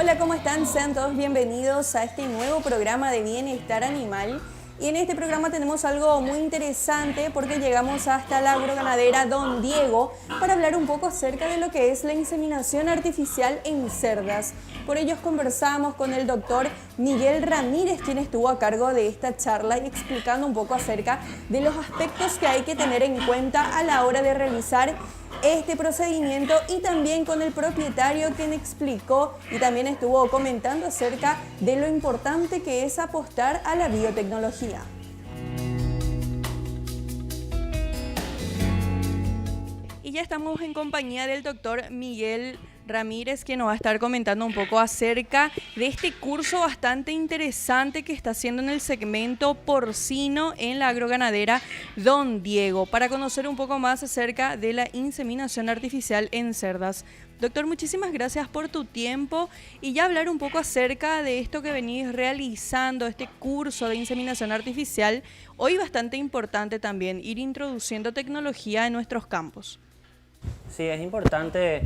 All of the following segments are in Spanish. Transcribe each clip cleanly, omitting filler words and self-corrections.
Hola, ¿cómo están? Sean todos bienvenidos a este nuevo programa de Bienestar Animal. Y en este programa tenemos algo muy interesante porque llegamos hasta la agroganadera Don Diego para hablar un poco acerca de lo que es la inseminación artificial en cerdas. Por ello conversamos con el doctor Miguel Ramírez, quien estuvo a cargo de esta charla y explicando un poco acerca de los aspectos que hay que tener en cuenta a la hora de realizar este procedimiento, y también con el propietario, quien explicó y también estuvo comentando acerca de lo importante que es apostar a la biotecnología. Y ya estamos en compañía del doctor Miguel Ramírez, que nos va a estar comentando un poco acerca de este curso bastante interesante que está haciendo en el segmento porcino en la agroganadera Don Diego, para conocer un poco más acerca de la inseminación artificial en cerdas. Doctor, muchísimas gracias por tu tiempo y ya hablar un poco acerca de esto que venís realizando, este curso de inseminación artificial, hoy bastante importante también, ir introduciendo tecnología en nuestros campos. Sí, es importante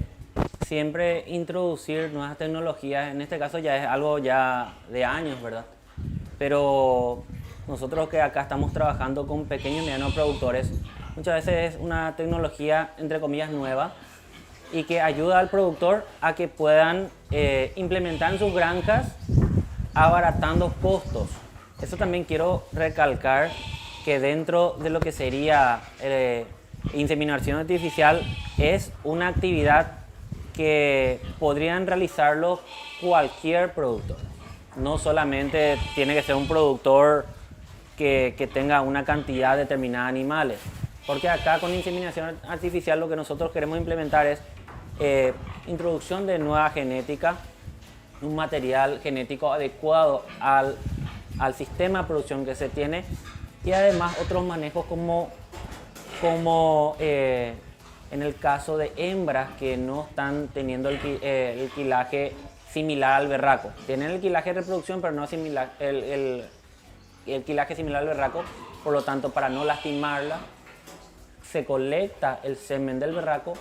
siempre introducir nuevas tecnologías. En este caso ya es algo ya de años, ¿verdad? Pero nosotros que acá estamos trabajando con pequeños y medianos productores, muchas veces es una tecnología, entre comillas, nueva y que ayuda al productor a que puedan implementar en sus granjas abaratando costos. Eso también quiero recalcar, que dentro de lo que sería inseminación artificial es una actividad que podrían realizarlo cualquier productor. No solamente tiene que ser un productor que tenga una cantidad determinada de animales, porque acá con inseminación artificial lo que nosotros queremos implementar es introducción de nueva genética, un material genético adecuado al sistema de producción que se tiene, y además otros manejos como en el caso de hembras que no están teniendo el quilaje similar al berraco. Tienen el quilaje de reproducción, pero no similar, el quilaje similar al berraco. Por lo tanto, para no lastimarla, se colecta el semen del berraco,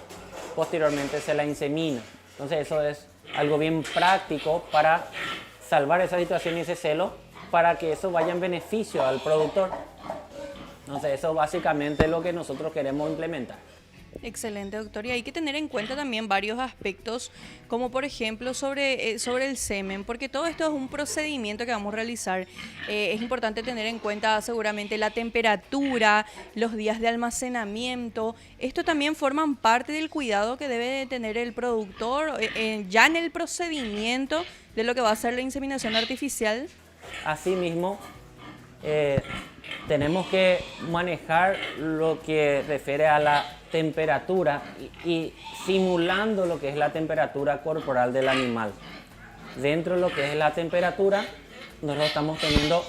posteriormente se la insemina. Entonces eso es algo bien práctico para salvar esa situación y ese celo, para que eso vaya en beneficio al productor. Entonces eso básicamente es lo que nosotros queremos implementar. Excelente, doctor. Y hay que tener en cuenta también varios aspectos, como por ejemplo sobre el semen, porque todo esto es un procedimiento que vamos a realizar. Es importante tener en cuenta seguramente la temperatura, los días de almacenamiento. Esto también forman parte del cuidado que debe tener el productor ya en el procedimiento de lo que va a ser la inseminación artificial. Asimismo, tenemos que manejar lo que refiere a la temperatura y simulando lo que es la temperatura corporal del animal. Dentro de lo que es la temperatura, nosotros estamos teniendo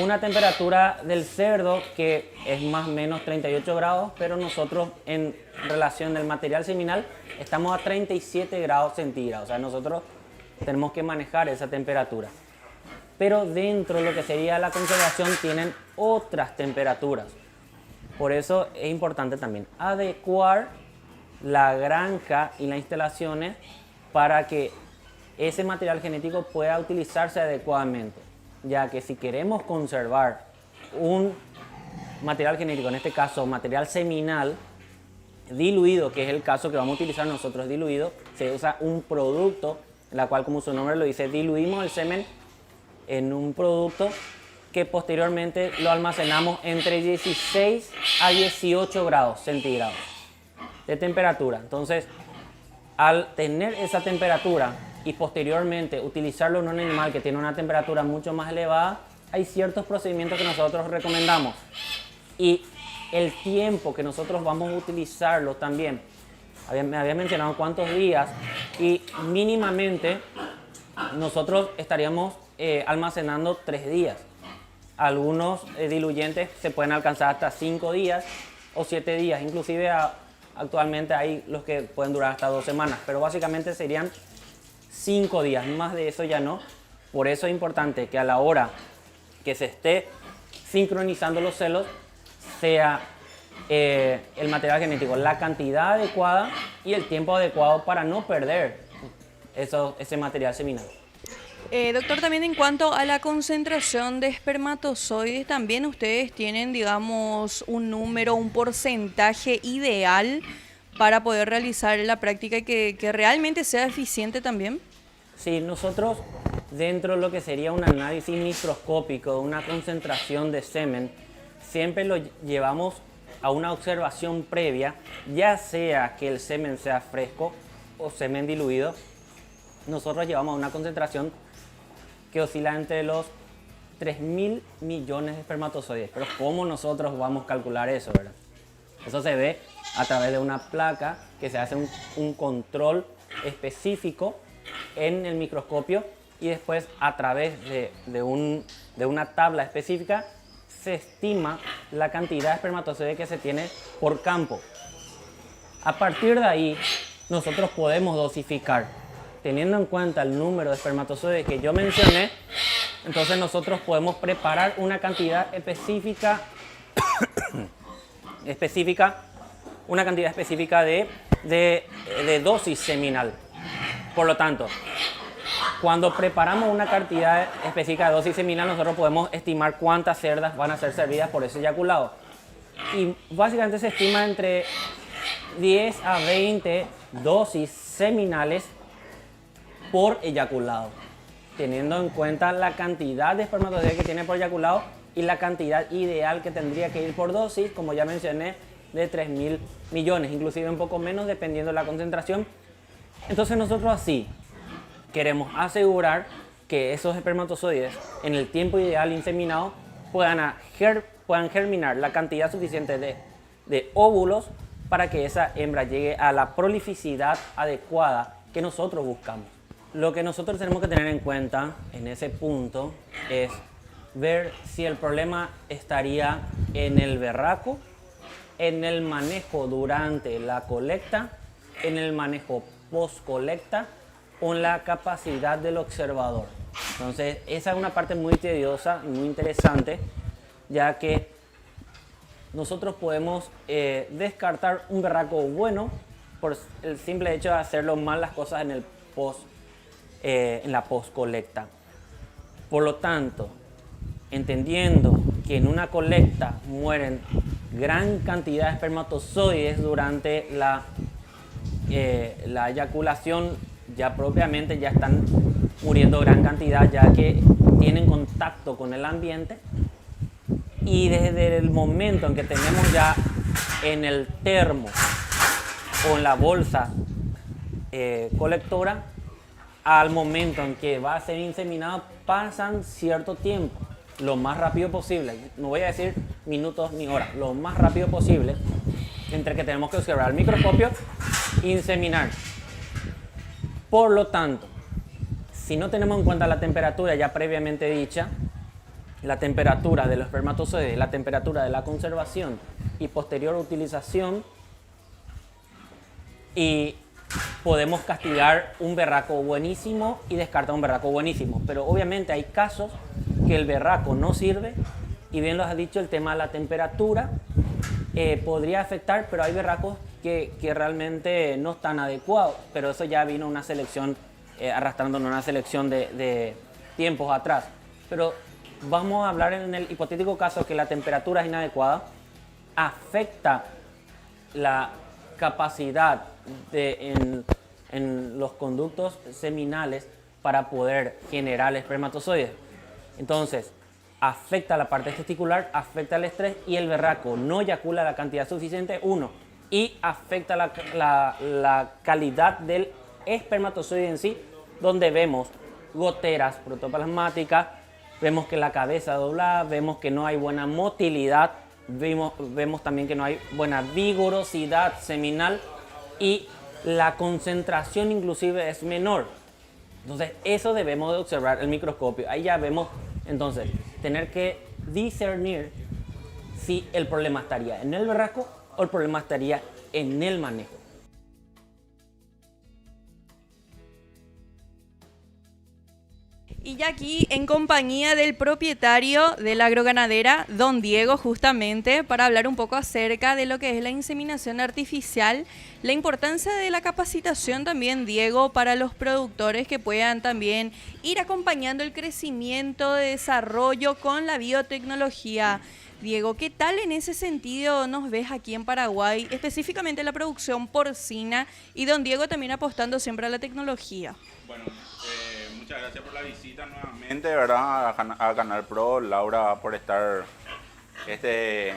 una temperatura del cerdo que es más o menos 38 grados, pero nosotros en relación del material seminal estamos a 37 grados centígrados. O sea, nosotros tenemos que manejar esa temperatura. Pero dentro de lo que sería la conservación tienen otras temperaturas. Por eso es importante también adecuar la granja y las instalaciones para que ese material genético pueda utilizarse adecuadamente. Ya que si queremos conservar un material genético, en este caso material seminal diluido, que es el caso que vamos a utilizar nosotros diluido, se usa un producto en la cual, como su nombre lo dice, diluimos el semen en un producto que posteriormente lo almacenamos entre 16 a 18 grados centígrados de temperatura. Entonces, al tener esa temperatura y posteriormente utilizarlo en un animal que tiene una temperatura mucho más elevada, hay ciertos procedimientos que nosotros recomendamos. Y el tiempo que nosotros vamos a utilizarlo también. Me había mencionado cuántos días, y mínimamente nosotros estaríamos almacenando 3 días. Algunos diluyentes se pueden alcanzar hasta 5 días o 7 días. Inclusive actualmente hay los que pueden durar hasta 2 semanas. Pero básicamente serían 5 días. Más de eso ya no. Por eso es importante que a la hora que se esté sincronizando los celos sea el material genético, la cantidad adecuada y el tiempo adecuado para no perder ese material seminal. Doctor, también en cuanto a la concentración de espermatozoides, también ustedes tienen, digamos, un número, un porcentaje ideal para poder realizar la práctica y que realmente sea eficiente también. Sí, nosotros dentro de lo que sería un análisis microscópico de una concentración de semen, siempre lo llevamos a una observación previa, ya sea que el semen sea fresco o semen diluido. Nosotros llevamos a una concentración que oscila entre los 3.000 millones de espermatozoides. Pero ¿cómo nosotros vamos a calcular eso, verdad? Eso se ve a través de una placa que se hace un control específico en el microscopio y después a través de una tabla específica se estima la cantidad de espermatozoides que se tiene por campo. A partir de ahí nosotros podemos dosificar. Teniendo en cuenta el número de espermatozoides que yo mencioné, entonces nosotros podemos preparar una cantidad específica de dosis seminal. Por lo tanto, cuando preparamos una cantidad específica de dosis seminal, nosotros podemos estimar cuántas cerdas van a ser servidas por ese eyaculado. Y básicamente se estima entre 10 a 20 dosis seminales por eyaculado, teniendo en cuenta la cantidad de espermatozoides que tiene por eyaculado y la cantidad ideal que tendría que ir por dosis, como ya mencioné, de 3.000 millones, inclusive un poco menos dependiendo de la concentración. Entonces nosotros así queremos asegurar que esos espermatozoides en el tiempo ideal inseminado puedan germinar la cantidad suficiente de óvulos para que esa hembra llegue a la prolificidad adecuada que nosotros buscamos. Lo que nosotros tenemos que tener en cuenta en ese punto es ver si el problema estaría en el berraco, en el manejo durante la colecta, en el manejo post-colecta o en la capacidad del observador. Entonces, esa es una parte muy tediosa y muy interesante, ya que nosotros podemos descartar un berraco bueno por el simple hecho de hacerlo mal las cosas en la post-colecta. Por lo tanto, entendiendo que en una colecta mueren gran cantidad de espermatozoides durante la eyaculación, ya propiamente ya están muriendo gran cantidad, ya que tienen contacto con el ambiente, y desde el momento en que tenemos ya en el termo o en la bolsa colectora, al momento en que va a ser inseminado pasan cierto tiempo, lo más rápido posible, no voy a decir minutos ni horas, lo más rápido posible, entre que tenemos que observar el microscopio e inseminar. Por lo tanto, si no tenemos en cuenta la temperatura ya previamente dicha, la temperatura de los espermatozoides, la temperatura de la conservación y posterior utilización, y podemos castigar un berraco buenísimo y descartar un berraco buenísimo. Pero obviamente hay casos que el berraco no sirve, y bien lo has dicho, el tema de la temperatura podría afectar, pero hay berracos que realmente no están adecuados, pero eso ya vino una selección, arrastrándonos una selección de tiempos atrás. Pero vamos a hablar en el hipotético caso que la temperatura es inadecuada, afecta la capacidad en los conductos seminales para poder generar espermatozoides. Entonces, afecta la parte testicular, afecta el estrés y el berraco no eyacula la cantidad suficiente, y afecta la calidad del espermatozoide en sí, donde vemos goteras protoplasmáticas, vemos que la cabeza doblada, vemos que no hay buena motilidad, vemos también que no hay buena vigorosidad seminal y la concentración inclusive es menor. Entonces eso debemos de observar el microscopio. Ahí ya vemos, entonces, tener que discernir si el problema estaría en el berraco o el problema estaría en el manejo. Y ya aquí en compañía del propietario de la agroganadera, don Diego, justamente para hablar un poco acerca de lo que es la inseminación artificial, la importancia de la capacitación también, Diego, para los productores que puedan también ir acompañando el crecimiento de desarrollo con la biotecnología. Diego, ¿qué tal en ese sentido nos ves aquí en Paraguay, específicamente la producción porcina y don Diego también apostando siempre a la tecnología? Bueno, muchas gracias por la visita nuevamente, ¿verdad? A Canal Pro, Laura, por estar este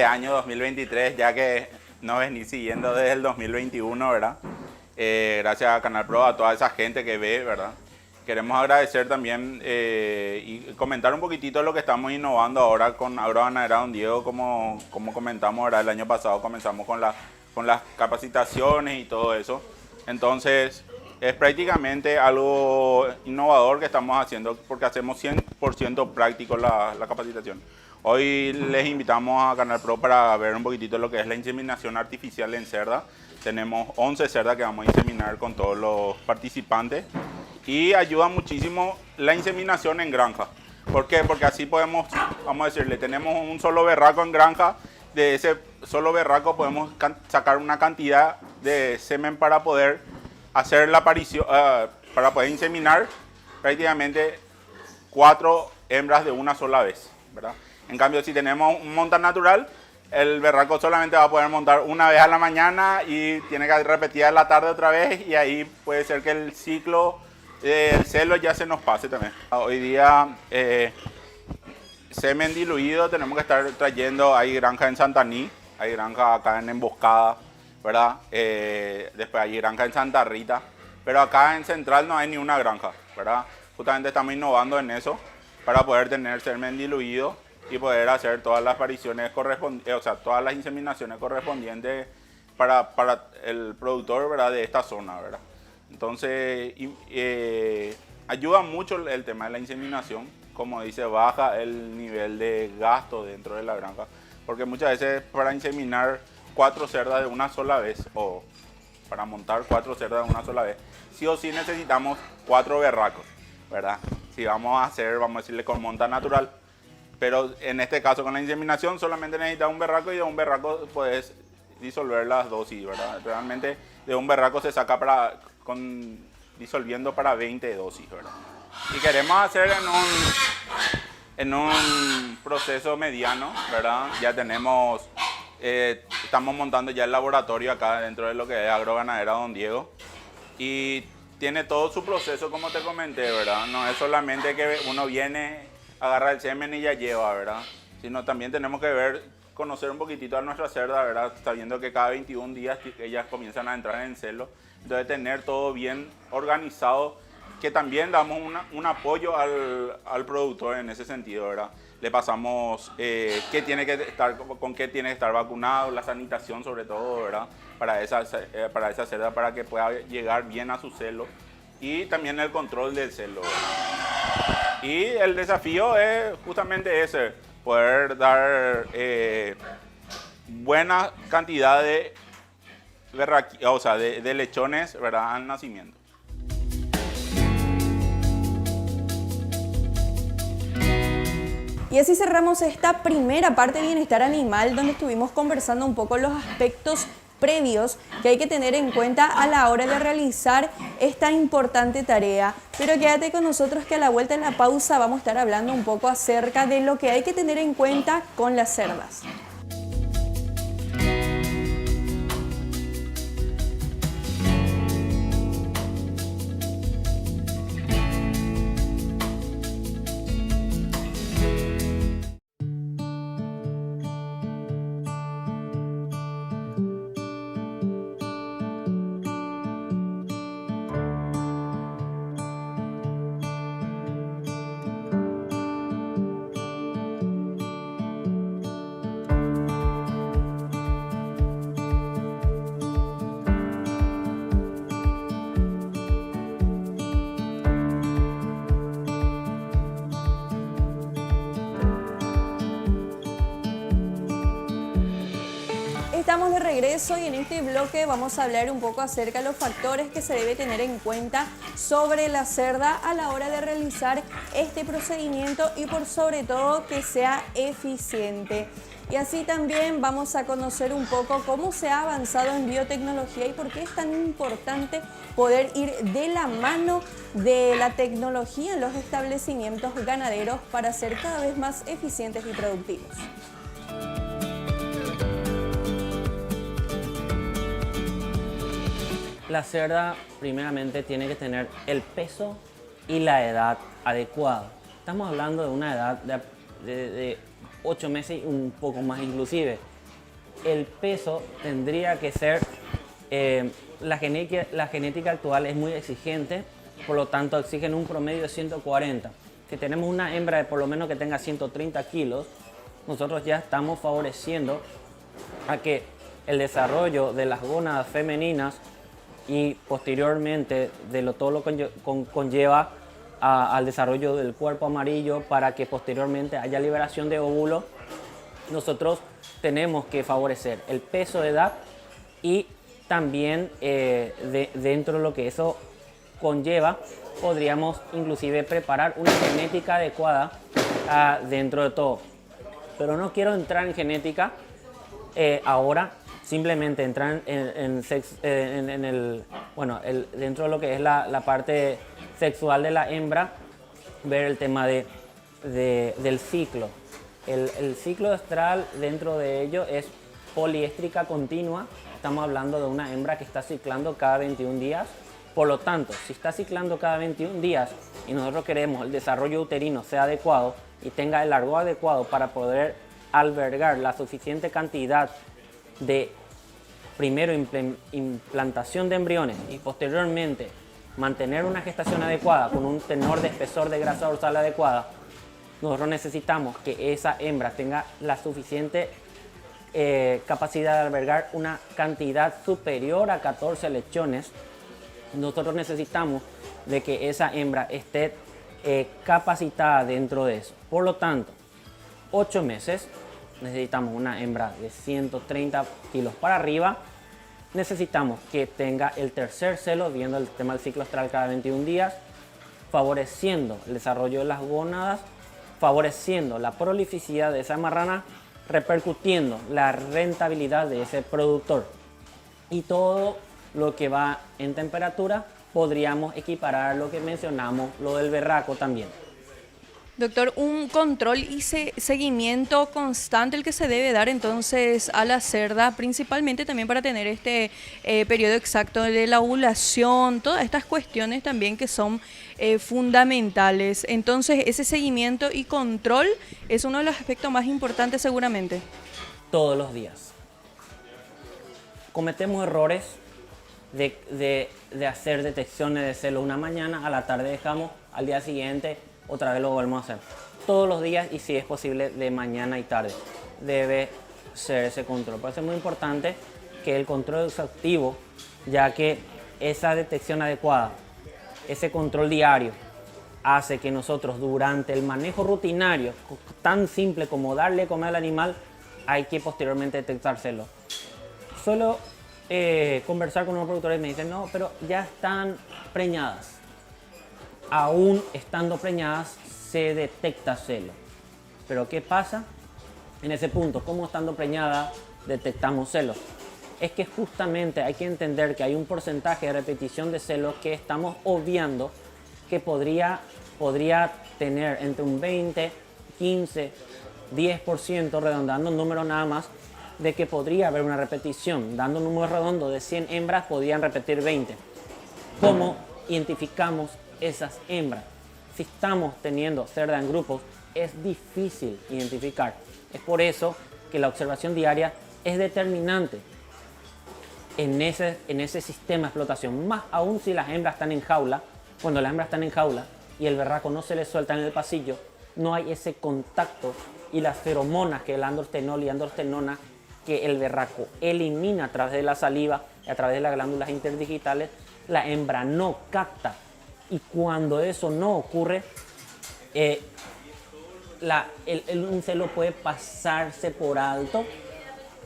año 2023, ya que nos venís siguiendo desde el 2021, ¿verdad? Gracias a Canal Pro, a toda esa gente que ve, ¿verdad? Queremos agradecer también y comentar un poquitito lo que estamos innovando ahora con Agroganadera Don Diego, como comentamos, ¿verdad? El año pasado comenzamos con las capacitaciones y todo eso. Entonces, es prácticamente algo innovador que estamos haciendo porque hacemos 100% práctico la capacitación. Hoy les invitamos a Canal Pro para ver un poquitito lo que es la inseminación artificial en cerda. Tenemos 11 cerdas que vamos a inseminar con todos los participantes y ayuda muchísimo la inseminación en granja. ¿Por qué? Porque así podemos, vamos a decirle, tenemos un solo berraco en granja, de ese solo berraco podemos sacar una cantidad de semen para poder hacer la aparición, para poder inseminar prácticamente 4 hembras de una sola vez, ¿verdad? En cambio, si tenemos un monta natural, el berraco solamente va a poder montar una vez a la mañana y tiene que repetir a la tarde otra vez, y ahí puede ser que el ciclo del celo ya se nos pase también. Hoy día, semen diluido tenemos que estar trayendo, hay granja en Santaní, hay granja acá en Emboscada, ¿verdad? Después hay granja en Santa Rita, pero acá en Central no hay ni una granja, ¿verdad? Justamente estamos innovando en eso para poder tener semen diluido y poder hacer todas las apariciones correspondientes, o sea, todas las inseminaciones correspondientes para el productor, ¿verdad? De esta zona, ¿verdad? Entonces, ayuda mucho el tema de la inseminación, como dice, baja el nivel de gasto dentro de la granja, porque muchas veces para inseminar 4 cerdas de una sola vez, o para montar 4 cerdas de una sola vez, sí o sí necesitamos 4 berracos, ¿verdad? Si vamos a hacer, vamos a decirle, con monta natural, pero en este caso con la inseminación solamente necesitas un berraco y de un berraco puedes disolver las dosis, ¿verdad? Realmente de un berraco se saca disolviendo para 20 dosis, ¿verdad? Y queremos hacer en un proceso mediano, ¿verdad? Ya tenemos, estamos montando ya el laboratorio acá dentro de lo que es Agroganadera Don Diego, y tiene todo su proceso, como te comenté, ¿verdad? No es solamente que uno viene, agarra el semen y ya lleva, ¿verdad? Sino también tenemos que conocer un poquitito a nuestra cerda, ¿verdad? Sabiendo que cada 21 días ellas comienzan a entrar en celo. Entonces, tener todo bien organizado, que también damos un apoyo al productor en ese sentido, ¿verdad? Le pasamos con qué tiene que estar vacunado, la sanitación sobre todo, ¿verdad? Para esa cerda, para que pueda llegar bien a su celo, y también el control del celo, ¿verdad? Y el desafío es justamente ese, poder dar buena cantidad de lechones, ¿verdad? Al nacimiento. Y así cerramos esta primera parte de Bienestar Animal, donde estuvimos conversando un poco los aspectos previos que hay que tener en cuenta a la hora de realizar esta importante tarea. Pero quédate con nosotros, que a la vuelta en la pausa vamos a estar hablando un poco acerca de lo que hay que tener en cuenta con las cerdas. regreso y en este bloque vamos a hablar un poco acerca de los factores que se debe tener en cuenta sobre la cerda a la hora de realizar este procedimiento y por sobre todo que sea eficiente. Y así también vamos a conocer un poco cómo se ha avanzado en biotecnología y por qué es tan importante poder ir de la mano de la tecnología en los establecimientos ganaderos para ser cada vez más eficientes y productivos. La cerda primeramente tiene que tener el peso y la edad adecuada. Estamos hablando de una edad de 8 meses y un poco más inclusive. El peso tendría que ser, la genética actual es muy exigente, por lo tanto exigen un promedio de 140. Si tenemos una hembra de por lo menos que tenga 130 kilos, nosotros ya estamos favoreciendo a que el desarrollo de las gónadas femeninas y posteriormente de todo lo que conlleva al desarrollo del cuerpo amarillo para que posteriormente haya liberación de óvulos, nosotros tenemos que favorecer el peso de edad y también dentro de lo que eso conlleva, podríamos inclusive preparar una genética adecuada dentro de todo. Pero no quiero entrar en genética ahora, simplemente entrar dentro de lo que es la parte sexual de la hembra, ver el tema del ciclo. El ciclo estral dentro de ello es poliéstrica continua. Estamos hablando de una hembra que está ciclando cada 21 días. Por lo tanto, si está ciclando cada 21 días y nosotros queremos el desarrollo uterino sea adecuado y tenga el largo adecuado para poder albergar la suficiente cantidad de primero implantación de embriones y posteriormente mantener una gestación adecuada con un tenor de espesor de grasa dorsal adecuada, nosotros necesitamos que esa hembra tenga la suficiente capacidad de albergar una cantidad superior a 14 lechones. Nosotros necesitamos de que esa hembra esté capacitada dentro de eso. Por lo tanto, 8 meses, necesitamos una hembra de 130 kilos para arriba. Necesitamos que tenga el tercer celo, viendo el tema del ciclo estral cada 21 días, favoreciendo el desarrollo de las gónadas, favoreciendo la prolificidad de esa marrana, repercutiendo la rentabilidad de ese productor. Y todo lo que va en temperatura podríamos equiparar a lo que mencionamos, lo del berraco también. Doctor, un control y seguimiento constante el que se debe dar entonces a la cerda, principalmente también para tener este periodo exacto de la ovulación, todas estas cuestiones también que son fundamentales. Entonces, ese seguimiento y control es uno de los aspectos más importantes seguramente. Todos los días. Cometemos errores de hacer detecciones de celo una mañana, a la tarde dejamos, al día siguiente otra vez lo volvemos a hacer. Todos los días y si es posible de mañana y tarde debe ser ese control. Por eso es muy importante que el control exhaustivo, ya que esa detección adecuada, ese control diario, hace que nosotros durante el manejo rutinario, tan simple como darle comer al animal, hay que posteriormente detectárselo. Solo conversar con unos productores me dicen, no, pero ya están preñadas. Aún estando preñadas se detecta celo. Pero ¿qué pasa en ese punto? ¿Cómo estando preñada detectamos celos? Es que justamente hay que entender que hay un porcentaje de repetición de celos que estamos obviando, que podría tener entre un 20, 15, 10%, redondando un número nada más, de que podría haber una repetición. Dando un número redondo de 100 hembras, podrían repetir 20. ¿Cómo identificamos esas hembras? Si estamos teniendo cerda en grupos, es difícil identificar. Es por eso que la observación diaria es determinante en ese sistema de explotación. Más aún si las hembras están en jaula, cuando las hembras están en jaula y el berraco no se les suelta en el pasillo, no hay ese contacto y las feromonas, que es el androstenol y androstenona, que el berraco elimina a través de la saliva y a través de las glándulas interdigitales, la hembra no capta. Y cuando eso no ocurre, un celo puede pasarse por alto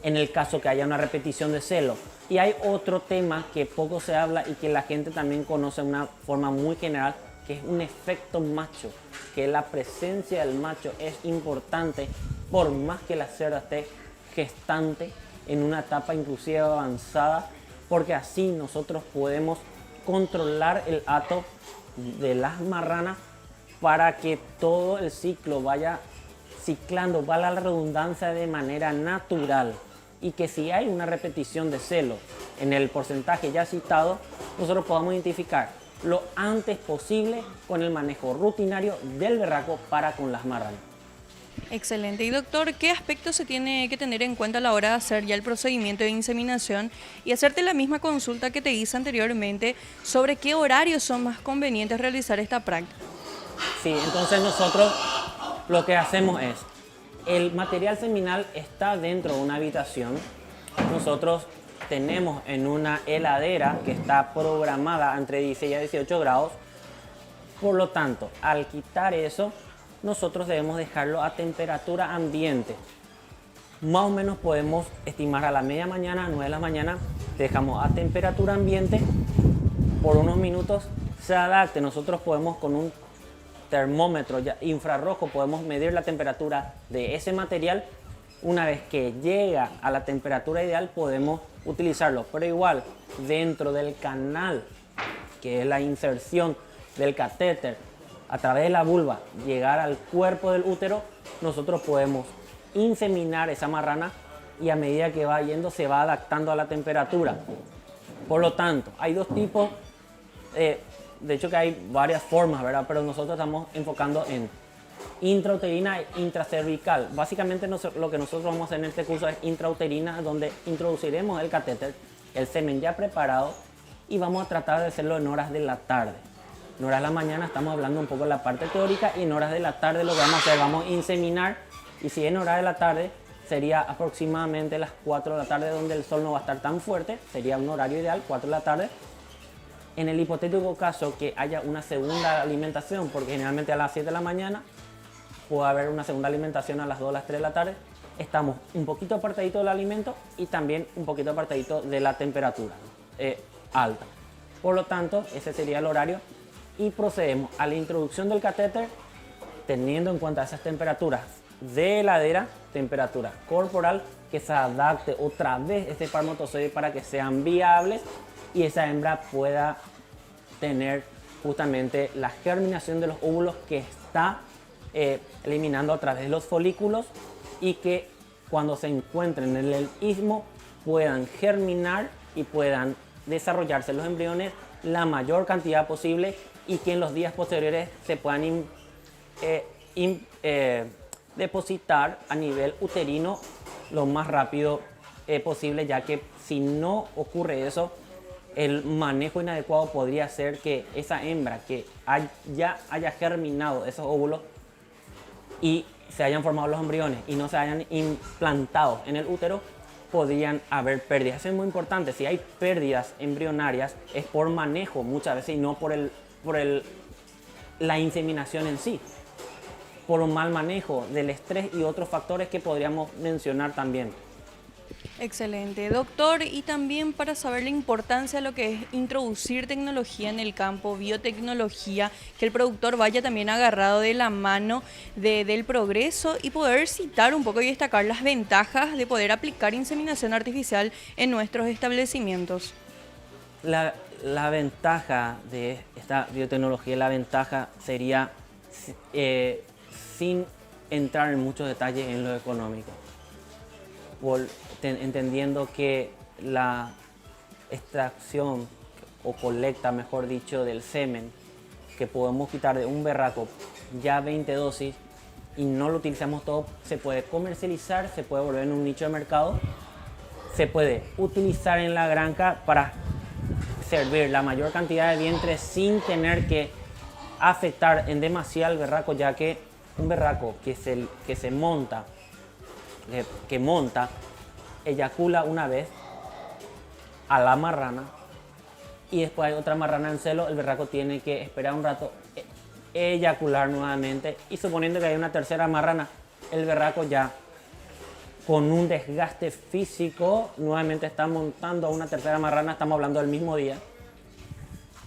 en el caso que haya una repetición de celo. Y hay otro tema que poco se habla y que la gente también conoce de una forma muy general, que es un efecto macho, que la presencia del macho es importante por más que la cerda esté gestante en una etapa inclusive avanzada, porque así nosotros podemos controlar el hato de las marranas para que todo el ciclo vaya ciclando, valga la redundancia, de manera natural, y que si hay una repetición de celo en el porcentaje ya citado, nosotros podamos identificar lo antes posible con el manejo rutinario del berraco para con las marranas. Excelente. Y doctor, ¿qué aspectos se tiene que tener en cuenta a la hora de hacer ya el procedimiento de inseminación y hacerte la misma consulta que te hice anteriormente sobre qué horarios son más convenientes realizar esta práctica? Sí, entonces nosotros lo que hacemos es, el material seminal está dentro de una habitación. Nosotros tenemos en una heladera que está programada entre 16 a 18 grados. Por lo tanto, al quitar eso, nosotros debemos dejarlo a temperatura ambiente. Más o menos podemos estimar a la media mañana, 9 de la mañana, dejamos a temperatura ambiente por unos minutos, se adapte. Nosotros podemos con un termómetro infrarrojo podemos medir la temperatura de ese material. Una vez que llega a la temperatura ideal podemos utilizarlo, pero igual dentro del canal, que es la inserción del catéter a través de la vulva, llegar al cuerpo del útero, nosotros podemos inseminar esa marrana y a medida que va yendo se va adaptando a la temperatura. Por lo tanto, hay dos tipos, de hecho que hay varias formas, ¿verdad? Pero nosotros estamos enfocando en intrauterina e intracervical. Básicamente lo que nosotros vamos a hacer en este curso es intrauterina, donde introduciremos el catéter, el semen ya preparado, y vamos a tratar de hacerlo en horas de la tarde. En horas de la mañana estamos hablando un poco de la parte teórica, y en horas de la tarde lo que vamos a hacer, vamos a inseminar, y si en horas de la tarde sería aproximadamente las 4 de la tarde, donde el sol no va a estar tan fuerte, sería un horario ideal, 4 de la tarde. En el hipotético caso que haya una segunda alimentación, porque generalmente a las 7 de la mañana puede haber una segunda alimentación a las 2 o las 3 de la tarde, estamos un poquito apartadito del alimento y también un poquito apartadito de la temperatura alta. Por lo tanto, ese sería el horario, y procedemos a la introducción del catéter teniendo en cuenta esas temperaturas de heladera, temperatura corporal, que se adapte otra vez este espermatozoide para que sean viables y esa hembra pueda tener justamente la germinación de los óvulos que está eliminando a través de los folículos, y que cuando se encuentren en el istmo puedan germinar y puedan desarrollarse los embriones la mayor cantidad posible, y que en los días posteriores se puedan depositar a nivel uterino lo más rápido posible, ya que si no ocurre eso, el manejo inadecuado podría ser que esa hembra que ya haya germinado esos óvulos y se hayan formado los embriones y no se hayan implantado en el útero, podrían haber pérdidas. Eso es muy importante. Si hay pérdidas embrionarias es por manejo muchas veces, y no por la inseminación en sí, por un mal manejo del estrés y otros factores que podríamos mencionar también. Excelente, doctor. Y también para saber la importancia de lo que es introducir tecnología en el campo, biotecnología, que el productor vaya también agarrado de la mano del progreso, y poder citar un poco y destacar las ventajas de poder aplicar inseminación artificial en nuestros establecimientos. La ventaja de esta biotecnología, la ventaja sería, sin entrar en muchos detalles en lo económico, entendiendo que la extracción o colecta, mejor dicho, del semen que podemos quitar de un berraco ya 20 dosis y no lo utilizamos todo, se puede comercializar, se puede volver en un nicho de mercado, se puede utilizar en la granja para servir la mayor cantidad de vientres sin tener que afectar en demasiado al berraco, ya que un berraco que monta, eyacula una vez a la marrana y después hay otra marrana en celo, el berraco tiene que esperar un rato, eyacular nuevamente, y suponiendo que hay una tercera marrana, el berraco ya con un desgaste físico, nuevamente está montando a una tercera marrana, estamos hablando del mismo día.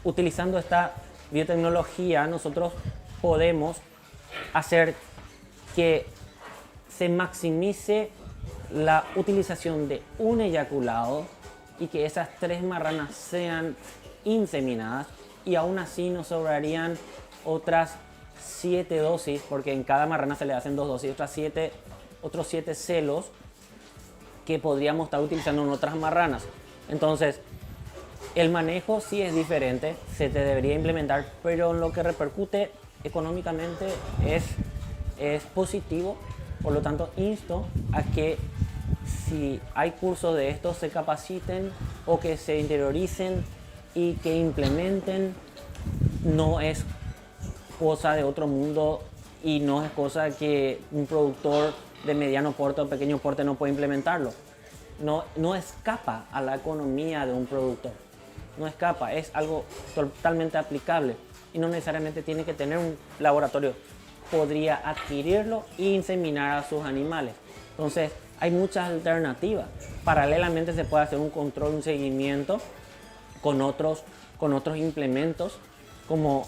Utilizando esta biotecnología, nosotros podemos hacer que se maximice la utilización de un eyaculado y que esas 3 marranas sean inseminadas, y aún así nos sobrarían otras 7 dosis, porque en cada marrana se le hacen 2 dosis, otros 7 celos que podríamos estar utilizando en otras marranas. Entonces, el manejo sí es diferente, se te debería implementar, pero en lo que repercute económicamente es positivo. Por lo tanto, insto a que si hay cursos de estos se capaciten o que se interioricen y que implementen. No es cosa de otro mundo y no es cosa que un productor de mediano porte o pequeño porte no puede implementarlo. No escapa a la economía de un productor. No escapa, es algo totalmente aplicable y no necesariamente tiene que tener un laboratorio. Podría adquirirlo e inseminar a sus animales. Entonces, hay muchas alternativas. Paralelamente se puede hacer un control, un seguimiento con otros implementos como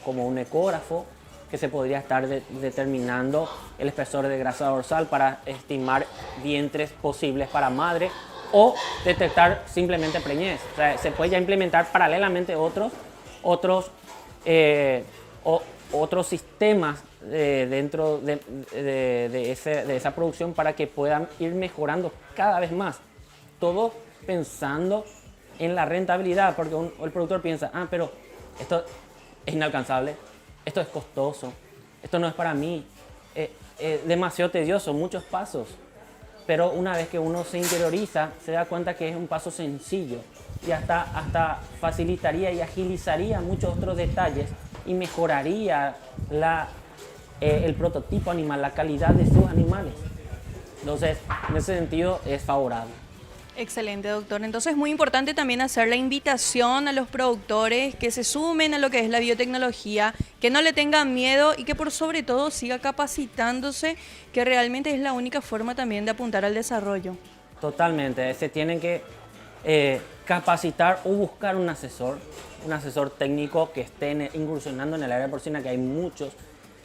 un ecógrafo, que se podría estar determinando el espesor de grasa dorsal para estimar vientres posibles para madre o detectar simplemente preñez. O sea, se puede ya implementar paralelamente otros sistemas dentro de esa producción para que puedan ir mejorando cada vez más. Todo pensando en la rentabilidad, porque el productor piensa, pero esto es inalcanzable, esto es costoso, esto no es para mí, es demasiado tedioso, muchos pasos. Pero una vez que uno se interioriza, se da cuenta que es un paso sencillo y hasta facilitaría y agilizaría muchos otros detalles y mejoraría el prototipo animal, la calidad de sus animales. Entonces, en ese sentido es favorable. Excelente, doctor. Entonces es muy importante también hacer la invitación a los productores que se sumen a lo que es la biotecnología, que no le tengan miedo y que por sobre todo siga capacitándose, que realmente es la única forma también de apuntar al desarrollo. Totalmente, se tienen que capacitar o buscar un asesor técnico que esté incursionando en el área porcina, que hay muchos.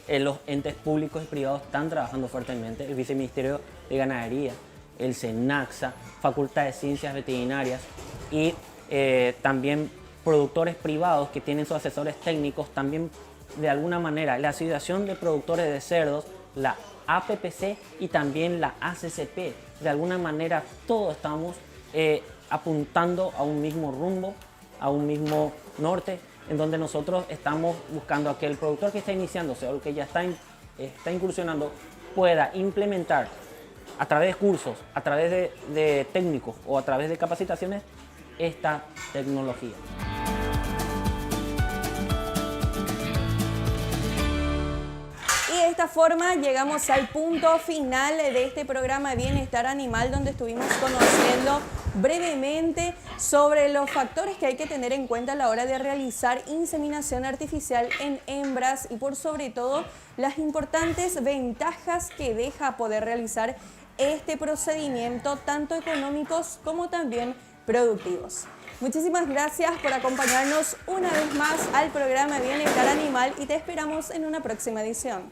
Los entes públicos y privados están trabajando fuertemente, el Viceministerio de Ganadería, el SENAXA, Facultad de Ciencias Veterinarias y también productores privados que tienen sus asesores técnicos. También, de alguna manera, la Asociación de Productores de Cerdos, la APPC y también la ACCP. De alguna manera, todos estamos apuntando a un mismo rumbo, a un mismo norte, en donde nosotros estamos buscando a que el productor que está iniciándose o el que ya está incursionando pueda implementar a través de cursos, a través de técnicos o a través de capacitaciones esta tecnología. Y de esta forma llegamos al punto final de este programa de Bienestar Animal, donde estuvimos conociendo brevemente sobre los factores que hay que tener en cuenta a la hora de realizar inseminación artificial en hembras y por sobre todo las importantes ventajas que deja poder realizar este procedimiento, tanto económicos como también productivos. Muchísimas gracias por acompañarnos una vez más al programa Bienestar Animal y te esperamos en una próxima edición.